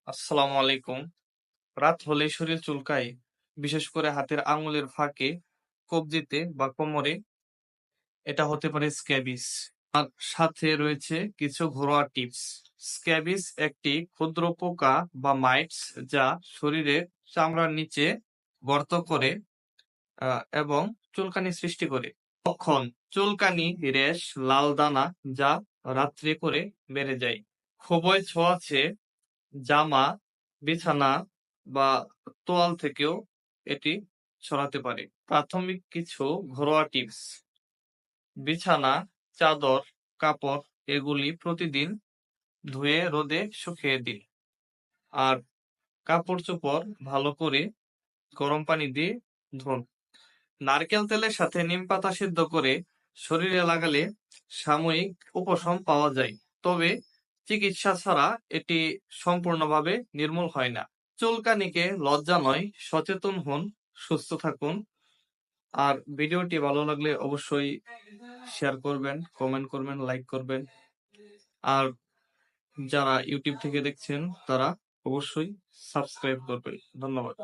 আসসালামু আলাইকুম। রাত হলেই শরীর চুলকায়, বিশেষ করে হাতের আঙুলের ফাঁকে, কবজিতে বা কোমরে। এটা হতে পারে স্ক্যাবিস। আর সাথে রয়েছে কিছু ঘরোয়া টিপস। স্ক্যাবিস একটি ক্ষুদ্র পোকা বা মাইটস যা শরীরের চামড়ার নিচে গর্ত করে এবং চুলকানি সৃষ্টি করে। লক্ষণ: চুলকানি, র্যাশ, লাল দানা যা রাত্রে করে বেড়ে যায়। খুবই ছোঁয়াচে জামা, বিছানা বা তোয়াল থেকেও এটি ছড়াতে পারে। প্রাথমিক কিছু ঘরোয়া টিপস: বিছানা, চাদর, কাপড় এগুলি প্রতিদিন ধুয়ে রোদে শুকিয়ে দিন। আর কাপড় চোপড় ভালো করে গরম পানি দিয়ে ধুন। নারকেল তেলের সাথে নিম পাতা সিদ্ধ করে শরীরে লাগালে সাময়িক উপশম পাওয়া যায়, তবে চিকিৎসা ছাড়া এটি সম্পূর্ণভাবে নির্মূল হয় না। চুলকানিকে লজ্জা নয়, সচেতন হন, সুস্থ থাকুন। আর ভিডিওটি ভালো লাগলে অবশ্যই শেয়ার করবেন, কমেন্ট করবেন, লাইক করবেন। আর যারা ইউটিউব থেকে দেখছেন তারা অবশ্যই সাবস্ক্রাইব করবেন। ধন্যবাদ।